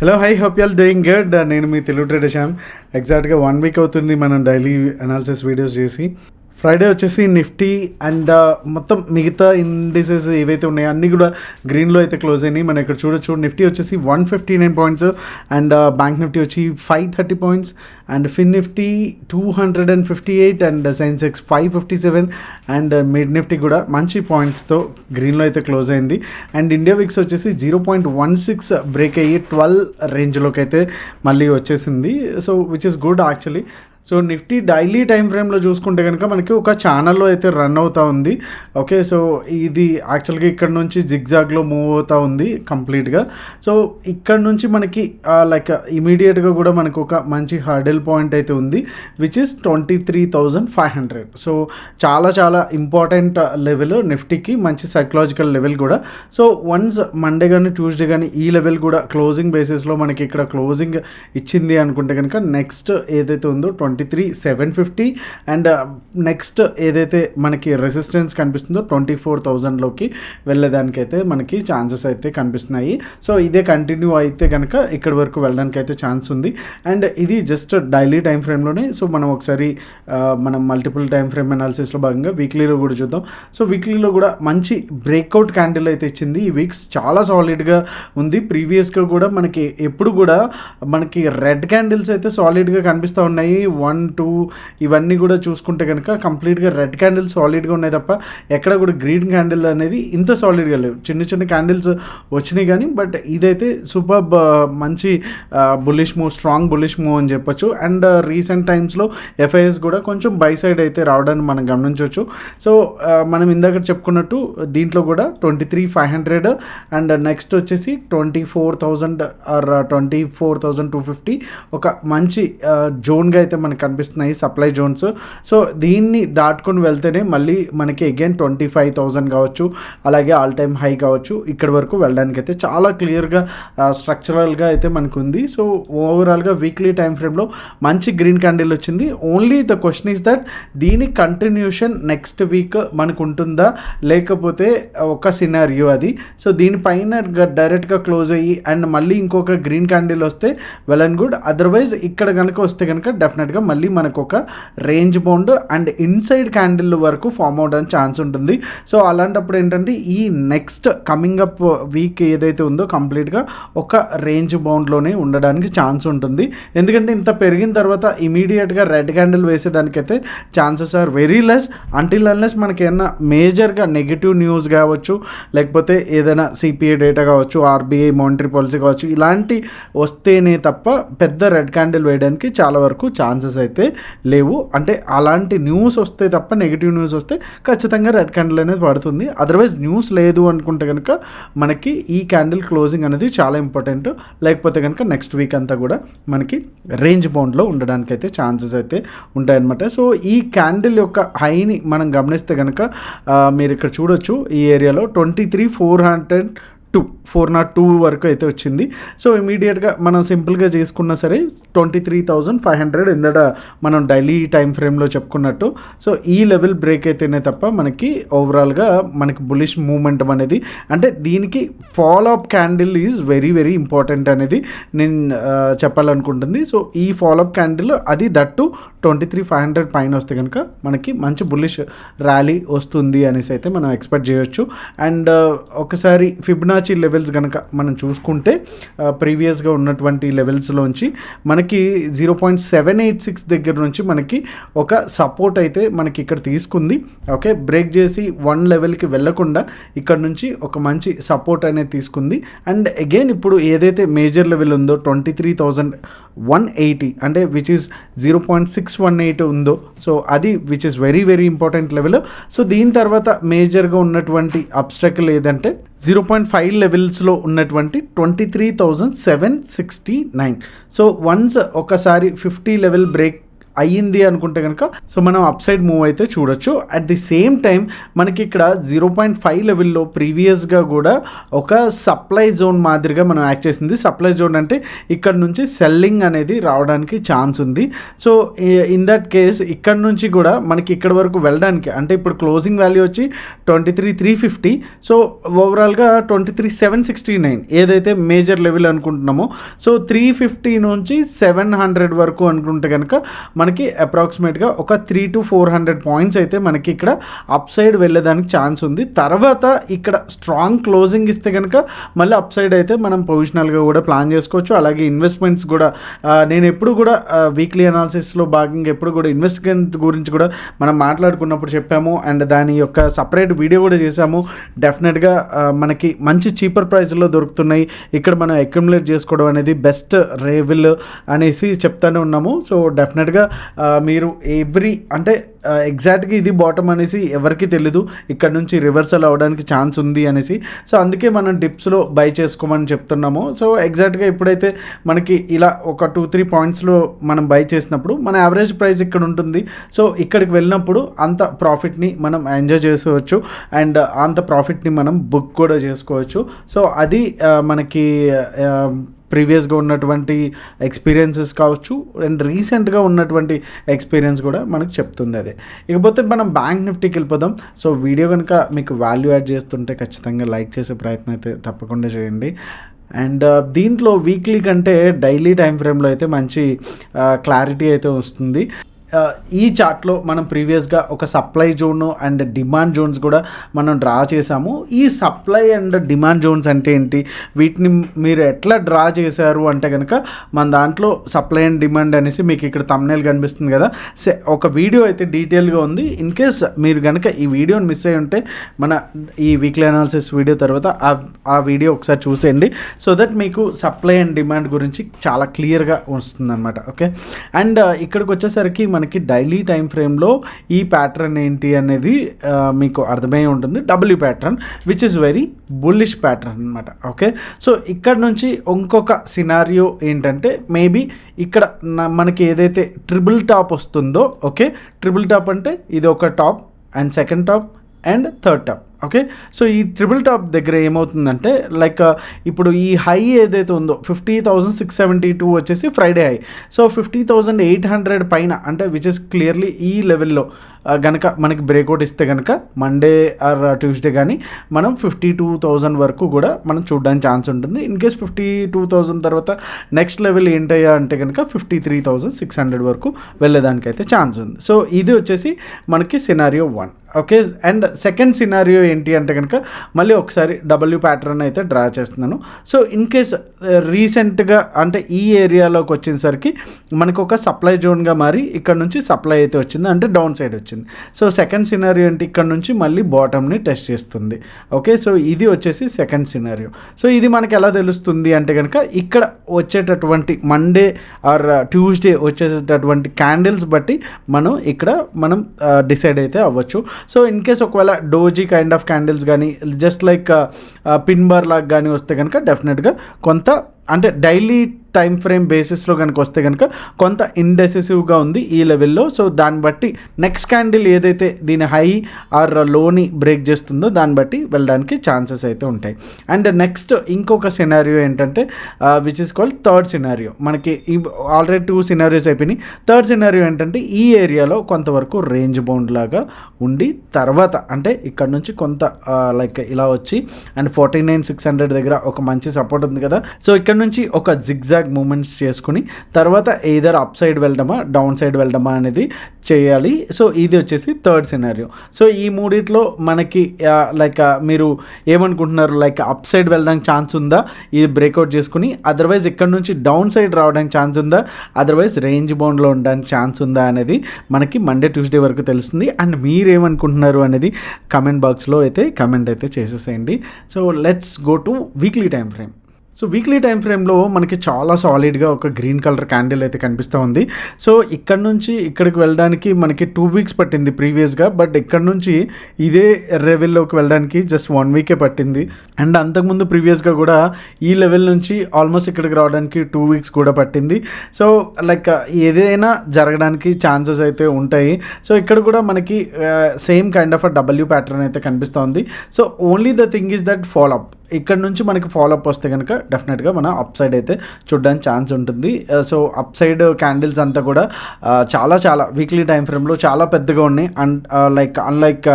Hello hi hope you all doing good. నేను మీ Telugu trader Shyam. ఎగ్జాక్ట్గా 1 week అవుతుంది మనం డైలీ అనాలిసిస్ వీడియోస్ చేసి. ఫ్రైడే వచ్చేసి నిఫ్టీ అండ్ మొత్తం మిగతా ఇండిసెస్ ఏవైతే ఉన్నాయో అన్నీ కూడా గ్రీన్లో అయితే క్లోజ్ అయినాయి. మనం ఇక్కడ చూడొచ్చు. నిఫ్టీ వచ్చేసి 159 పాయింట్స్ అండ్ బ్యాంక్ నిఫ్టీ వచ్చి 530 points and fin Nifty 258 and Sensex 557 and mid Nifty కూడా మంచి పాయింట్స్తో గ్రీన్లో అయితే క్లోజ్ అయింది. అండ్ ఇండియా విక్స్ వచ్చేసి 0.16 బ్రేక్ అయ్యి 12 రేంజ్లోకి అయితే మళ్ళీ వచ్చేసింది. So which is good actually. So Nifty daily time ఫ్రేమ్లో చూసుకుంటే కనుక మనకి ఒక ఛానల్లో అయితే రన్ అవుతూ ఉంది. ఓకే, సో ఇది యాక్చువల్గా ఇక్కడ నుంచి జిగ్జాగ్లో మూవ్ అవుతూ ఉంది కంప్లీట్గా. సో ఇక్కడ నుంచి మనకి లైక్ ఇమీడియట్గా కూడా మనకు ఒక మంచి హర్డిల్ పాయింట్ అయితే ఉంది విచ్ ఇస్ 23,500. సో చాలా చాలా ఇంపార్టెంట్ లెవెల్ నిఫ్టీకి, మంచి సైకలాజికల్ లెవెల్ కూడా. సో వన్స్ మండే కానీ ట్యూస్డే కానీ ఈ లెవెల్ కూడా క్లోజింగ్ బేసిస్లో మనకి ఇక్కడ క్లోజింగ్ ఇచ్చింది అనుకుంటే కనుక నెక్స్ట్ ఏదైతే ఉందో 23,750 అండ్ నెక్స్ట్ ఏదైతే మనకి రెసిస్టెన్స్ కనిపిస్తుందో 24,000లోకి వెళ్ళేదానికైతే మనకి ఛాన్సెస్ అయితే కనిపిస్తున్నాయి. సో ఇదే కంటిన్యూ అయితే కనుక ఇక్కడి వరకు వెళ్ళడానికి అయితే ఛాన్స్ ఉంది. అండ్ ఇది జస్ట్ డైలీ టైం ఫ్రేమ్లోనే. సో మనం ఒకసారి మనం మల్టిపుల్ టైం ఫ్రేమ్ అనాలిసిస్లో భాగంగా వీక్లీలో కూడా చూద్దాం. సో వీక్లీలో కూడా మంచి బ్రేక్అవుట్ క్యాండిల్ అయితే ఇచ్చింది. ఈ వీక్స్ చాలా సాలిడ్గా ఉంది. ప్రీవియస్గా కూడా మనకి ఎప్పుడు కూడా మనకి రెడ్ క్యాండిల్స్ అయితే సాలిడ్గా కనిపిస్తూ ఉన్నాయి. 1, 2 ఇవన్నీ కూడా చూసుకుంటే కనుక కంప్లీట్గా రెడ్ క్యాండిల్స్ సాలిడ్గా ఉన్నాయి తప్ప ఎక్కడ కూడా గ్రీన్ క్యాండిల్ అనేది ఇంత సాలిడ్గా లేవు. చిన్న చిన్న క్యాండిల్స్ వచ్చినాయి కానీ బట్ ఇదైతే సూపర్ మంచి bullish move, strong bullish move అని చెప్పొచ్చు. అండ్ రీసెంట్ టైమ్స్లో ఎఫ్ఐఎస్ కూడా కొంచెం బై సైడ్ అయితే రావడాన్ని మనం గమనించవచ్చు. సో మనం ఇందాక చెప్పుకున్నట్టు దీంట్లో కూడా 23,500 అండ్ నెక్స్ట్ వచ్చేసి 24,000 ఆర్ 24,250 ఒక మంచి జోన్గా అయితే మనకు కనిపిస్తున్నాయి, సప్లై జోన్స్. సో దీన్ని దాటుకొని వెళ్తేనే మళ్ళీ మనకి అగైన్ 25,000 కావచ్చు, అలాగే ఆల్ టైమ్ హై కావచ్చు, ఇక్కడ వరకు వెళ్ళడానికి అయితే చాలా క్లియర్గా స్ట్రక్చరల్గా అయితే మనకు ఉంది. సో ఓవరాల్గా వీక్లీ టైం ఫ్రేమ్లో మంచి గ్రీన్ క్యాండిల్ వచ్చింది. Only the question is that దీని కంటిన్యూషన్ నెక్స్ట్ వీక్ మనకు ఉంటుందా లేకపోతే ఒక సినారియో అది. సో దీనిపైన డైరెక్ట్గా క్లోజ్ అయ్యి అండ్ మళ్ళీ ఇంకొక గ్రీన్ క్యాండిల్ వస్తే వెల్ అండ్ గుడ్. అదర్వైజ్ ఇక్కడ కనుక వస్తే కనుక డెఫినెట్గా మళ్ళీ మనకు ఒక range bound and inside candle వరకు ఫామ్ అవడానికి ఛాన్స్ ఉంటుంది. సో అలాంటప్పుడు ఏంటంటే ఈ నెక్స్ట్ కమింగ్ అప్ వీక్ ఏదైతే ఉందో కంప్లీట్గా ఒక రేంజ్ బౌండ్లోనే ఉండడానికి ఛాన్స్ ఉంటుంది. ఎందుకంటే ఇంత పెరిగిన తర్వాత ఇమీడియట్గా రెడ్ క్యాండిల్ వేసేదానికైతే chances are very less until unless మనకి ఏమన్నా మేజర్గా నెగిటివ్ న్యూస్ కావచ్చు, లేకపోతే ఏదైనా సిపిఐ డేటా కావచ్చు, ఆర్బీఐ మానిటరీ పాలసీ కావచ్చు, ఇలాంటి వస్తేనే తప్ప పెద్ద రెడ్ క్యాండిల్ వేయడానికి చాలా వరకు ఛాన్సెస్ అయితే లేవు. అంటే అలాంటి న్యూస్ వస్తే తప్ప, నెగిటివ్ న్యూస్ వస్తే ఖచ్చితంగా రెడ్ క్యాండిల్ అనేది పడుతుంది. అదర్వైజ్ న్యూస్ లేదు అనుకుంటే కనుక మనకి ఈ క్యాండిల్ క్లోజింగ్ అనేది చాలా ఇంపార్టెంట్. లేకపోతే కనుక నెక్స్ట్ వీక్ అంతా కూడా మనకి రేంజ్ బౌండ్లో ఉండడానికి అయితే ఛాన్సెస్ అయితే ఉంటాయన్నమాట. సో ఈ క్యాండిల్ యొక్క హైని మనం గమనిస్తే కనుక మీరు ఇక్కడ చూడొచ్చు, ఈ ఏరియాలో 23,402 వరకు అయితే వచ్చింది. సో ఇమీడియట్గా మనం సింపుల్గా చేసుకున్నా సరే 23,500 ఇందట మనం డైలీ టైం ఫ్రేమ్లో చెప్పుకున్నట్టు. సో ఈ లెవెల్ బ్రేక్ అయితేనే తప్ప మనకి ఓవరాల్గా మనకి బులిష్ మూమెంటం అనేది, అంటే దీనికి follow up candle is very very important అనేది నేను చెప్పాలనుకుంటుంది. సో ఈ ఫాలో అప్ క్యాండిల్ అది దట్టు 23,500 పైన వస్తే కనుక మనకి మంచి బుల్లిష్ ర్యాలీ వస్తుంది అనేసి అయితే మనం ఎక్స్పెక్ట్ చేయొచ్చు. అండ్ ఒకసారి ఫిబ్నాచి లెవెల్స్ కనుక మనం చూసుకుంటే ప్రీవియస్గా ఉన్నటువంటి లెవెల్స్లోంచి మనకి 0.786 దగ్గర నుంచి మనకి ఒక సపోర్ట్ అయితే మనకి ఇక్కడ తీసుకుంది. ఓకే, బ్రేక్ చేసి 1 లెవెల్కి వెళ్ళకుండా ఇక్కడ నుంచి ఒక మంచి సపోర్ట్ అనేది తీసుకుంది. అండ్ అగైన్ ఇప్పుడు ఏదైతే మేజర్ లెవెల్ ఉందో 23,180 అంటే విచ్ ఈస్ 0.618 ఉందో, సో అది which is very very important level. So దీని తర్వాత మేజర్గా ఉన్నటువంటి అబ్స్ట్రకల్ ఏదంటే 0.5 లెవెల్స్లో ఉన్నటువంటి 23,769. సో వన్స్ ఒకసారి 50 లెవెల్ బ్రేక్ అయ్యింది అనుకుంటే కనుక సో మనం అప్ సైడ్ మూవ్ అయితే చూడొచ్చు. అట్ ది సేమ్ టైం మనకి ఇక్కడ 0.5 లెవెల్లో ప్రీవియస్గా కూడా ఒక సప్లై జోన్ మాదిరిగా మనం యాక్ట్ చేసింది. సప్లై జోన్ అంటే ఇక్కడ నుంచి సెల్లింగ్ అనేది రావడానికి ఛాన్స్ ఉంది. సో ఇన్ దట్ కేస్ ఇక్కడ నుంచి కూడా మనకి ఇక్కడ వరకు వెళ్ళడానికి అంటే ఇప్పుడు క్లోజింగ్ వాల్యూ వచ్చి 23,350. సో ఓవరాల్గా 23,769 ఏదైతే మేజర్ లెవెల్ అనుకుంటున్నామో సో 350 నుంచి 700 వరకు అనుకుంటే కనుక మనకి అప్రాక్సిమేట్గా ఒక 300 to 400 పాయింట్స్ అయితే మనకి ఇక్కడ అప్ సైడ్ వెళ్ళేదానికి ఛాన్స్ ఉంది. తర్వాత ఇక్కడ స్ట్రాంగ్ క్లోజింగ్ ఇస్తే కనుక మళ్ళీ అప్ సైడ్ అయితే మనం పొజిషనల్గా కూడా ప్లాన్ చేసుకోవచ్చు. అలాగే ఇన్వెస్ట్మెంట్స్ కూడా నేను ఎప్పుడు కూడా వీక్లీ అనాలిసిస్లో భాగంగా ఎప్పుడు కూడా ఇన్వెస్ట్మెంట్ గురించి కూడా మనం మాట్లాడుకున్నప్పుడు చెప్పాము అండ్ దాని యొక్క సపరేట్ వీడియో కూడా చేసాము. డెఫినెట్గా మనకి మంచి చీపర్ ప్రైస్లో దొరుకుతున్నాయి. ఇక్కడ మనం అక్యుములేట్ చేసుకోవడం అనేది బెస్ట్ రేవిల్ అనేసి చెప్తానే ఉన్నాము. సో డెఫినెట్గా మీరు అంటే ఎగ్జాక్ట్గా ఇది బాటమ్ అనేసి ఎవరికి తెలీదు, ఇక్కడ నుంచి రివర్సల్ అవ్వడానికి ఛాన్స్ ఉంది అనేసి. సో అందుకే మనం డిప్స్లో బై చేసుకోమని చెప్తున్నాము. సో ఎగ్జాక్ట్గా ఎప్పుడైతే మనకి ఇలా ఒక 2-3 పాయింట్స్లో మనం బై చేసినప్పుడు మన యావరేజ్ ప్రైస్ ఇక్కడ ఉంటుంది. సో ఇక్కడికి వెళ్ళినప్పుడు అంత ప్రాఫిట్ని మనం ఎంజాయ్ చేసుకోవచ్చు అండ్ అంత ప్రాఫిట్ని మనం బుక్ కూడా చేసుకోవచ్చు. సో అది మనకి ప్రీవియస్గా ఉన్నటువంటి ఎక్స్పీరియన్సెస్ కావచ్చు అండ్ రీసెంట్గా ఉన్నటువంటి ఎక్స్పీరియన్స్ కూడా మనకు చెప్తుంది అదే. ఇకపోతే మనం బ్యాంక్ నిఫ్టీకి వెళ్ళిపోదాం. సో వీడియో కనుక మీకు వాల్యూ యాడ్ చేస్తుంటే ఖచ్చితంగా లైక్ చేసే ప్రయత్నం అయితే తప్పకుండా చేయండి. అండ్ దీంట్లో వీక్లీ కంటే డైలీ టైం ఫ్రేమ్లో అయితే మంచి క్లారిటీ అయితే వస్తుంది. ఈ చార్ట్లో మనం ప్రీవియస్గా ఒక supply zone and demand zones కూడా మనం డ్రా చేసాము. ఈ సప్లై అండ్ డిమాండ్ జోన్స్ అంటే ఏంటి, వీటిని మీరు ఎట్లా డ్రా చేశారు అంటే కనుక మన దాంట్లో సప్లై అండ్ డిమాండ్ అనేసి మీకు ఇక్కడ థంబ్నెయిల్ కనిపిస్తుంది కదా, ఒక వీడియో అయితే డీటెయిల్గా ఉంది. ఇన్ కేస్ మీరు కనుక ఈ వీడియోని మిస్ అయ్యి ఉంటే మన ఈ వీక్లీ అనాలిసిస్ వీడియో తర్వాత ఆ వీడియో ఒకసారి చూసేయండి. సో దట్ మీకు సప్లై అండ్ డిమాండ్ గురించి చాలా క్లియర్గా వస్తుంది అనమాట. ఓకే, అండ్ ఇక్కడికి వచ్చేసరికి మనకి డైలీ టైం ఫ్రేమ్లో ఈ ప్యాటర్న్ ఏంటి అనేది మీకు అర్థమై ఉంటుంది. W pattern which is very bullish pattern అనమాట. ఓకే, సో ఇక్కడ నుంచి ఇంకొక సినారియో ఏంటంటే మేబీ ఇక్కడ మనకి ఏదైతే ట్రిపుల్ టాప్ వస్తుందో, ఓకే, ట్రిపుల్ టాప్ అంటే ఇది ఒక top and second top and third top. Okay, so ఈ ట్రిపుల్ టాప్ దగ్గర ఏమవుతుందంటే లైక్ ఇప్పుడు ఈ హై ఏదైతే ఉందో 50,672 వచ్చేసి ఫ్రైడే హై. సో 50,800 పైన అంటే విచ్ ఇస్ క్లియర్లీ ఈ లెవెల్లో గనక మనకి బ్రేక్అవుట్ ఇస్తే కనుక మండే ఆర్ ట్యూస్డే కానీ మనం 52,000 వరకు కూడా మనం చూడడానికి ఛాన్స్ ఉంటుంది. ఇన్ కేస్ 52,000 తర్వాత నెక్స్ట్ లెవెల్ ఏంటయ్యా అంటే కనుక 53,600 వరకు వెళ్ళేదానికైతే ఛాన్స్ ఉంది. సో ఇది వచ్చేసి మనకి scenario 1. Okay, and second scenario ఏంటి అంటే కనుక మళ్ళీ ఒకసారి డబ్ల్యూ ప్యాటర్న్ అయితే డ్రా చేస్తున్నాను. సో ఇన్ కేస్ రీసెంట్గా అంటే ఈ ఏరియాలోకి వచ్చేసరికి మనకు ఒక సప్లై జోన్గా మారి ఇక్కడ నుంచి సప్లై అయితే వచ్చింది, అంటే డౌన్ సైడ్ వచ్చింది. సో సెకండ్ సినారియో ఏంటి, ఇక్కడ నుంచి మళ్ళీ బాటమ్ని టెస్ట్ చేస్తుంది. ఓకే, సో ఇది వచ్చేసి సెకండ్ సినారియో. సో ఇది మనకి ఎలా తెలుస్తుంది అంటే కనుక ఇక్కడ వచ్చేటటువంటి మండే ఆర్ ట్యూస్డే వచ్చేటటువంటి క్యాండిల్స్ బట్టి మనం డిసైడ్ అయితే అవ్వచ్చు. సో ఇన్ కేస్ ఒకవేళ డోజీ కైండ్ ఆఫ్ క్యాండిల్స్ కానీ జస్ట్ లైక్ పిన్ బార్ లాగా కానీ వస్తే కనుక డెఫినెట్గా కొంత అంటే డైలీ టైం ఫ్రేమ్ బేసిస్లో కనుక వస్తే కనుక కొంత ఇండెసిసివ్గా ఉంది ఈ లెవెల్లో. సో దాన్ని బట్టి నెక్స్ట్ క్యాండిల్ ఏదైతే దీని హై ఆర్ లోని బ్రేక్ చేస్తుందో దాన్ని బట్టి వెళ్ళడానికి ఛాన్సెస్ అయితే ఉంటాయి. అండ్ నెక్స్ట్ ఇంకొక సినారియో ఏంటంటే which is called third scenario. మనకి ఆల్రెడీ 2 సినారియోస్ అయిపోయినాయి. థర్డ్ సినారియో ఏంటంటే ఈ ఏరియాలో కొంతవరకు రేంజ్ బౌండ్ లాగా ఉండి తర్వాత అంటే ఇక్కడ నుంచి కొంత లైక్ ఇలా వచ్చి అండ్ 49,600 దగ్గర ఒక మంచి సపోర్ట్ ఉంది కదా. సో ఇక్కడ నుంచి ఒక జిగ్జాగ్ మూమెంట్స్ చేసుకుని తర్వాత ఎయిదర్ అప్ సైడ్ వెళ్ళడమా డౌన్ సైడ్ వెళ్ళడమా అనేది చేయాలి. సో ఇది వచ్చేసి థర్డ్ సినారియో. సో ఈ మూడిట్లో మనకి లైక్ మీరు ఏమనుకుంటున్నారు, లైక్ అప్ సైడ్ వెళ్ళడానికి ఛాన్స్ ఉందా ఇది బ్రేక్అవుట్ చేసుకుని, అదర్వైజ్ ఇక్కడ నుంచి డౌన్ సైడ్ రావడానికి ఛాన్స్ ఉందా, అదర్వైజ్ రేంజ్ బౌండ్లో ఉండడానికి ఛాన్స్ ఉందా అనేది మనకి మండే ట్యూస్డే వరకు తెలుస్తుంది. అండ్ మీరేమనుకుంటున్నారు అనేది కమెంట్ బాక్స్లో అయితే కమెంట్ అయితే చేసేసేయండి. So let's go two weekly time frame. So weekly time ఫ్రేమ్లో మనకి చాలా సాలిడ్గా ఒక గ్రీన్ కలర్ క్యాండిల్ అయితే కనిపిస్తూ ఉంది. సో ఇక్కడ నుంచి ఇక్కడికి వెళ్ళడానికి మనకి 2 వీక్స్ పట్టింది ప్రీవియస్గా, బట్ ఇక్కడ నుంచి ఇదే లెవెల్లోకి వెళ్ళడానికి జస్ట్ 1 వీకే పట్టింది. అండ్ అంతకుముందు ప్రీవియస్గా కూడా ఈ లెవెల్ నుంచి ఆల్మోస్ట్ ఇక్కడికి రావడానికి 2 వీక్స్ కూడా పట్టింది. సో లైక్ ఏదైనా జరగడానికి ఛాన్సెస్ అయితే ఉంటాయి. సో ఇక్కడ కూడా మనకి same kind of W pattern అయితే కనిపిస్తోంది. So only the thing is that follow up. ఇక్కడ నుంచి మనకి ఫాలోఅప్ వస్తే కనుక డెఫినెట్గా మన అప్ సైడ్ అయితే చూడడానికి ఛాన్స్ ఉంటుంది. సో అప్ సైడ్ క్యాండిల్స్ అంతా కూడా చాలా వీక్లీ టైం ఫ్రేమ్లో చాలా పెద్దగా ఉన్నాయి. అండ్ అన్లైక్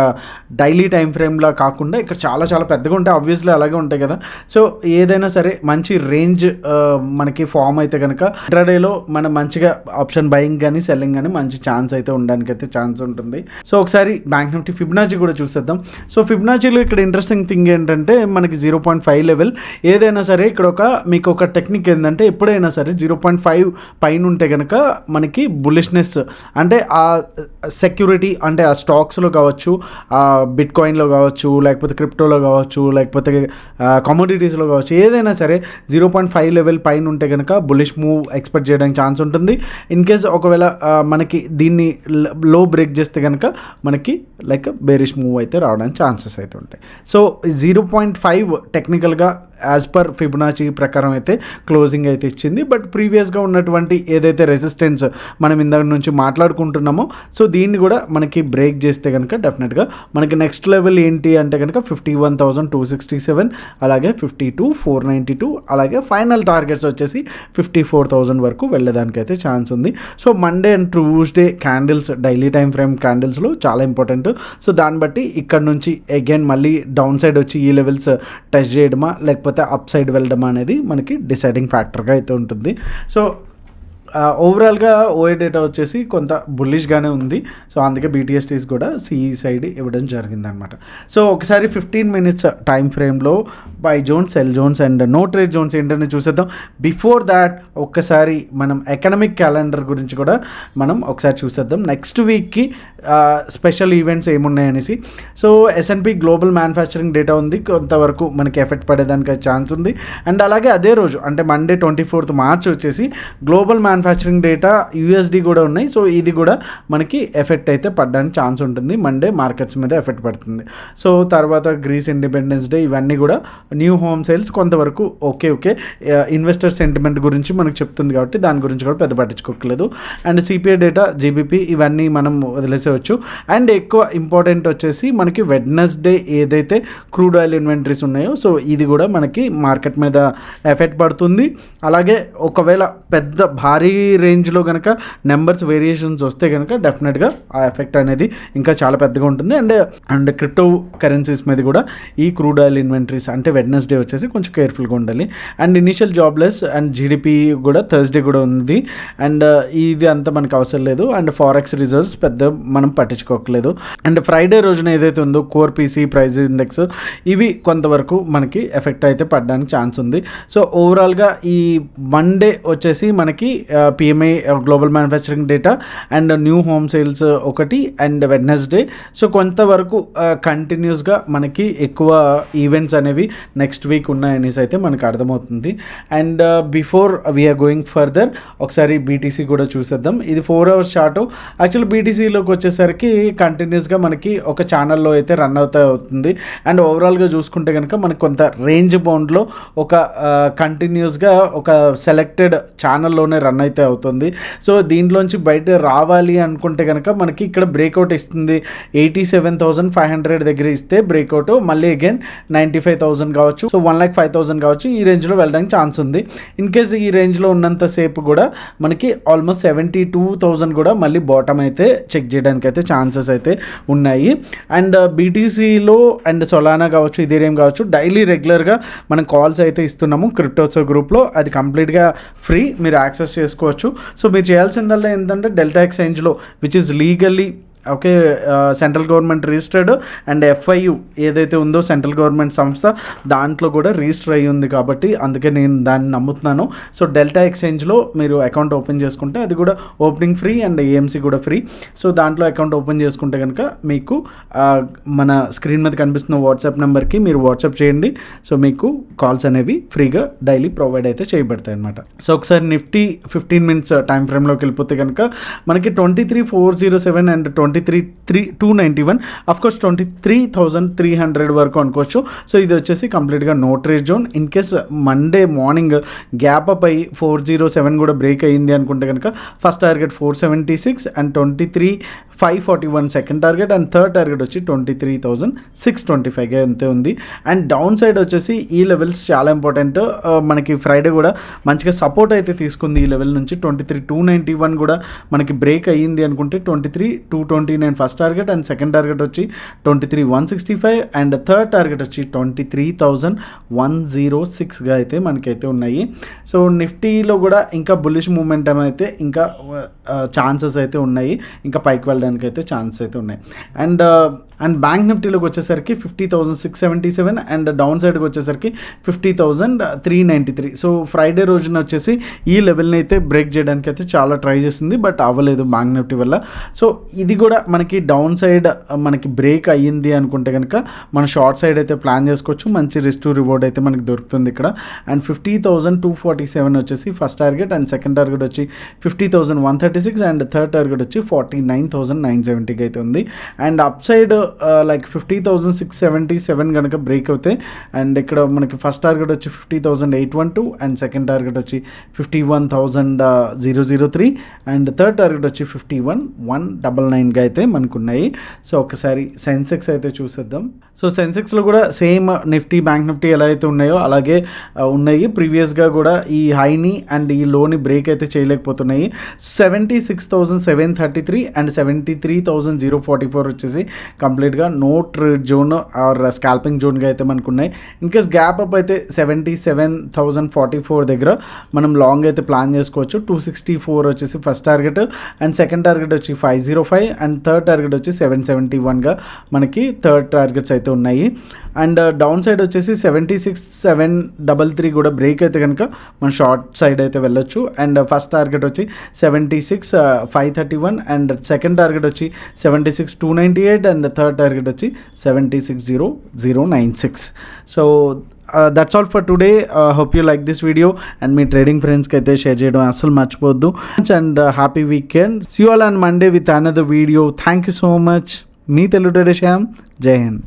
డైలీ టైం ఫ్రేమ్లా కాకుండా ఇక్కడ చాలా పెద్దగా ఉంటాయి. ఆబ్వియస్లీ అలాగే ఉంటాయి కదా. సో ఏదైనా సరే మంచి రేంజ్ మనకి ఫామ్ అయితే కనుక ఇంట్రాడేలో మనం మంచిగా ఆప్షన్ బయింగ్ కానీ సెల్లింగ్ కానీ మంచి ఛాన్స్ అయితే ఉండడానికి అయితే ఛాన్స్ ఉంటుంది. సో ఒకసారి బ్యాంక్ నిఫ్టీ ఫిబొనాచి కూడా చూసేద్దాం. సో ఫిబొనాచిలో ఇక్కడ ఇంట్రెస్టింగ్ థింగ్ ఏంటంటే మనకి 0.5 లెవెల్ ఏదైనా సరే ఇక్కడ మీకు ఒక టెక్నిక్ ఏంటంటే ఎప్పుడైనా సరే 0.5 పైన ఉంటే కనుక మనకి బులిష్నెస్ అంటే ఆ సెక్యూరిటీ అంటే ఆ స్టాక్స్లో కావచ్చు, ఆ బిట్ కాయిన్లో కావచ్చు, లేకపోతే క్రిప్టోలో కావచ్చు, లేకపోతే కమోడిటీస్లో కావచ్చు, ఏదైనా సరే 0.5 లెవెల్ పైన ఉంటే కనుక బులిష్ మూవ్ ఎక్స్పెక్ట్ చేయడానికి ఛాన్స్ ఉంటుంది. ఇన్ కేస్ ఒకవేళ మనకి దీన్ని లో బ్రేక్ చేస్తే కనుక మనకి లైక్ బేరిష్ మూవ్ అయితే రావడానికి ఛాన్సెస్ అయితే ఉంటాయి. సో 0.5 టెక్నికల్గా యాజ్ పర్ ఫిబొనాచి ప్రకారం అయితే క్లోజింగ్ అయితే ఇచ్చింది. బట్ ప్రీవియస్గా ఉన్నటువంటి ఏదైతే రెసిస్టెన్స్ మనం ఇందాక నుంచి మాట్లాడుకుంటున్నామో సో దీన్ని కూడా మనకి బ్రేక్ చేస్తే కనుక డెఫినెట్గా మనకి నెక్స్ట్ లెవెల్ ఏంటి అంటే కనుక 51,267, అలాగే 52,492, అలాగే ఫైనల్ టార్గెట్స్ వచ్చేసి 54,000 వరకు వెళ్ళేదానికి అయితే ఛాన్స్ ఉంది. So Monday and Tuesday candles daily time frame క్యాండిల్స్లో చాలా ఇంపార్టెంట్. సో దాన్ని బట్టి ఇక్కడ నుంచి అగైన్ మళ్ళీ డౌన్ సైడ్ వచ్చి ఈ లెవెల్స్ టెస్ట్ చేయడమా లేకపోతే అప్ సైడ్ వెళ్ళడమా అనేది మనకి డిసైడింగ్ ఫ్యాక్టర్గా అయితే ఉంటుంది. సో ఓవరాల్గా ఓఏ డేటా వచ్చేసి కొంత బుల్లిష్గానే ఉంది. సో అందుకే బీటీఎస్టీస్ కూడా సిఈ సైడ్ ఇవ్వడం జరిగిందనమాట. సో ఒకసారి 15 మినిట్స్ టైం ఫ్రేమ్లో buy zones, sell zones and no trade zones ఏంటని చూసేద్దాం. బిఫోర్ దాట్ ఒక్కసారి మనం ఎకనామిక్ క్యాలెండర్ గురించి కూడా మనం ఒకసారి చూసేద్దాం. నెక్స్ట్ వీక్కి స్పెషల్ ఈవెంట్స్ ఏమున్నాయనేసి. So S&P global manufacturing data ఉంది, కొంతవరకు మనకి ఎఫెక్ట్ పడేదానికి ఛాన్స్ ఉంది. అండ్ అలాగే అదే రోజు అంటే మండే 24th మార్చ్ వచ్చేసి గ్లోబల్ మ్యానుఫ్యాక్చరింగ్ డేటా USD కూడా ఉన్నాయి. సో ఇది కూడా మనకి ఎఫెక్ట్ అయితే పడడానికి ఛాన్స్ ఉంటుంది. మండే మార్కెట్స్ మీద ఎఫెక్ట్ పడుతుంది. సో తర్వాత గ్రీస్ ఇండిపెండెన్స్ డే ఇవన్నీ కూడా న్యూ హోమ్ సేల్స్ కొంతవరకు ఓకే ఇన్వెస్టర్ సెంటిమెంట్ గురించి మనకు చెప్తుంది కాబట్టి దాని గురించి కూడా పెద్ద పట్టించుకోకలేదు. అండ్ CPI డేటా, GBP ఇవన్నీ మనం వదిలేసేవచ్చు. అండ్ ఎక్కువ ఇంపార్టెంట్ వచ్చేసి మనకి వెడ్నెస్డే ఏదైతే క్రూడ్ ఆయిల్ ఇన్వెంటరీస్ ఉన్నాయో సో ఇది కూడా మనకి మార్కెట్ మీద ఎఫెక్ట్ పడుతుంది. అలాగే ఒకవేళ పెద్ద భారీ రేంజ్లో కనుక నెంబర్స్ వేరియేషన్స్ వస్తే కనుక డెఫినెట్గా ఆ ఎఫెక్ట్ అనేది ఇంకా చాలా పెద్దగా ఉంటుంది. అండ్ క్రిప్టో కరెన్సీస్ మీద కూడా ఈ క్రూడ్ ఆయిల్ ఇన్వెంటరీస్ అంటే వెడ్నెస్డే వచ్చేసి కొంచెం కేర్ఫుల్గా ఉండాలి. And initial jobless and GDP కూడా థర్స్డే కూడా ఉంది. అండ్ ఇది అంతా మనకు అవసరం లేదు. అండ్ ఫారెక్స్ రిజర్వ్స్ పెద్ద మనం పట్టించుకోకలేదు. అండ్ ఫ్రైడే రోజున ఏదైతే ఉందో కోర్ PC ప్రైస్ ఇండెక్స్ ఇవి కొంతవరకు మనకి ఎఫెక్ట్ అయితే పడడానికి ఛాన్స్ ఉంది. సో ఓవరాల్గా ఈ మండే వచ్చేసి మనకి PMI global manufacturing data and new home sales ఒకటి అండ్ వెడ్నెస్డే. సో కొంతవరకు కంటిన్యూస్గా మనకి ఎక్కువ ఈవెంట్స్ అనేవి నెక్స్ట్ వీక్ ఉన్నాయనేసి అయితే మనకు అర్థమవుతుంది. And before we are going further ఒకసారి BTC కూడా చూసేద్దాం. ఇది 4 hours చార్ట్. యాక్చువల్లీ BTCలోకి వచ్చేసరికి కంటిన్యూస్గా మనకి ఒక ఛానల్లో అయితే రన్ అవుతుంది. అండ్ ఓవరాల్గా చూసుకుంటే కనుక మనకి కొంత రేంజ్ బౌండ్లో ఒక కంటిన్యూస్గా ఒక సెలెక్టెడ్ ఛానల్లోనే రన్ అయితే అవుతుంది. సో దీంట్లోంచి బయట రావాలి అనుకుంటే కనుక మనకి ఇక్కడ బ్రేక్అవుట్ ఇస్తుంది. 87,500 దగ్గర ఇస్తే బ్రేక్అవుట్ మళ్ళీ అగైన్ 95,000 కావచ్చు, సో 1,05,000 కావచ్చు, ఈ రేంజ్లో వెళ్ళడానికి ఛాన్స్ ఉంది. ఇన్ కేస్ ఈ రేంజ్లో ఉన్నంతసేపు కూడా మనకి ఆల్మోస్ట్ 72,000 కూడా మళ్ళీ బాటమ్ అయితే చెక్ చేయడానికి అయితే ఛాన్సెస్ అయితే ఉన్నాయి. అండ్ BTCలో అండ్ సొలానా కావచ్చు, ఇథీరియం కావచ్చు డైలీ రెగ్యులర్గా మనం కాల్స్ అయితే ఇస్తున్నాము క్రిప్టోసో గ్రూప్లో. అది కంప్లీట్గా ఫ్రీ, మీరు యాక్సెస్ చేసుకోవచ్చు. సో మీరు చేయాల్సిందల్లా ఏంటంటే డెల్టా ఎక్స్చేంజ్లో which is legally okay, central government registered and FIU ఏదైతే ఉందో సెంట్రల్ గవర్నమెంట్ సంస్థ దాంట్లో కూడా రిజిస్టర్ అయ్యి ఉంది కాబట్టి అందుకే నేను దాన్ని నమ్ముతున్నాను. సో డెల్టా ఎక్స్చేంజ్లో మీరు అకౌంట్ ఓపెన్ చేసుకుంటే అది కూడా ఓపెనింగ్ ఫ్రీ అండ్ AMC కూడా ఫ్రీ. సో దాంట్లో అకౌంట్ ఓపెన్ చేసుకుంటే కనుక మీకు మన స్క్రీన్ మీద కనిపిస్తున్న వాట్సాప్ నెంబర్కి మీరు వాట్సాప్ చేయండి. సో మీకు కాల్స్ అనేవి ఫ్రీగా డైలీ ప్రొవైడ్ అయితే చేయబడతాయి అనమాట. సో ఒకసారి నిఫ్టీ 15 minutes టైం ఫ్రేమ్లోకి వెళ్ళిపోతే కనుక మనకి 23,407 అండ్ 23,291 అఫ్కోర్స్ 23,300 వరకు అనుకోవచ్చు. సో ఇది వచ్చేసి కంప్లీట్గా no trade zone. In case Monday morning gap up అయ్యి 407 కూడా బ్రేక్ అయ్యింది అనుకుంటే కనుక first target 476 and 23,541 second target and third target వచ్చి 23,625 అంతే ఉంది. అండ్ డౌన్ సైడ్ వచ్చేసి ఈ లెవెల్స్ చాలా ఇంపార్టెంట్. మనకి ఫ్రైడే కూడా మంచిగా సపోర్ట్ అయితే తీసుకుంది ఈ లెవెల్ నుంచి. 23,291 కూడా మనకి బ్రేక్ అయ్యింది అనుకుంటే 23,229 first target and second target వచ్చి 23,165 అండ్ థర్డ్ టార్గెట్ వచ్చి 23,106గా అయితే మనకైతే ఉన్నాయి. సో నిఫ్టీలో కూడా ఇంకా బుల్లిష్ మూమెంటం అయితే ఇంకా ఛాన్సెస్ అయితే ఉన్నాయి, ఇంకా పైకి వెళ్ళడానికి అయితే ఛాన్సెస్ అయితే ఉన్నాయి. అండ్ బ్యాంక్ నిఫ్టీలోకి వచ్చేసరికి 50,677 అండ్ డౌన్ సైడ్కి వచ్చేసరికి 50,393. సో ఫ్రైడే రోజున వచ్చేసి ఈ లెవెల్ని అయితే బ్రేక్ చేయడానికి అయితే చాలా ట్రై చేసింది, బట్ అవ్వలేదు బ్యాంక్ నిఫ్టీ వల్ల. సో ఇది కూడా మనకి డౌన్ సైడ్ మనకి బ్రేక్ అయ్యింది అనుకుంటే కనుక మన షార్ట్ సైడ్ అయితే ప్లాన్ చేసుకోవచ్చు. మంచి రిస్క్ టు రివార్డ్ అయితే మనకి దొరుకుతుంది ఇక్కడ. అండ్ 50,247 వచ్చేసి first target and second target వచ్చి 50,136 అండ్ థర్డ్ టార్గెట్ వచ్చి 49,970కి అయితే ఉంది. అండ్ అప్ సైడ్ లైక్ 50,677 కనుక బ్రేక్ అవుతాయి అండ్ ఇక్కడ మనకి ఫస్ట్ టార్గెట్ వచ్చి 50,812 అండ్ సెకండ్ టార్గెట్ వచ్చి 51,003 అండ్ థర్డ్ టార్గెట్ వచ్చి 51,199గా అయితే మనకు ఉన్నాయి. సో ఒకసారి సెన్సెక్స్ అయితే చూసేద్దాం. సో సెన్సెక్స్లో కూడా సేమ్ నిఫ్టీ బ్యాంక్ నిఫ్టీ ఎలా అయితే ఉన్నాయో అలాగే ఉన్నాయి. ప్రీవియస్గా కూడా ఈ హైని అండ్ ఈ లోని బ్రేక్ అయితే చేయలేకపోతున్నాయి. 76,733 అండ్ 73,044 వచ్చేసి కంప్లీట్గా no trade zone or scalping జోన్గా అయితే మనకు ఉన్నాయి. ఇన్కేస్ గ్యాప్ అప్ అయితే 77,044 దగ్గర మనం లాంగ్ అయితే ప్లాన్ చేసుకోవచ్చు. 264 వచ్చేసి first target and second target వచ్చి 505 అండ్ థర్డ్ టార్గెట్ వచ్చి 771గా మనకి థర్డ్ టార్గెట్స్ అయితే ఉన్నాయి. అండ్ డౌన్ సైడ్ వచ్చేసి 76,733 కూడా బ్రేక్ అయితే కనుక మనం షార్ట్ సైడ్ అయితే వెళ్ళొచ్చు. అండ్ ఫస్ట్ టార్గెట్ వచ్చి 76,531 అండ్ సెకండ్ టార్గెట్ వచ్చి 76,298 అండ్ థర్డ్ టార్గెట్ వచ్చి 76,096. So that's all for today. Hope you like this video and మీ ట్రేడింగ్ ఫ్రెండ్స్కి అయితే షేర్ చేయడం అసలు మర్చిపోవద్దు. And happy weekend. See you all on Monday with another video. Thank you so much. మీ Telugu trader Shyam. జై హింద్.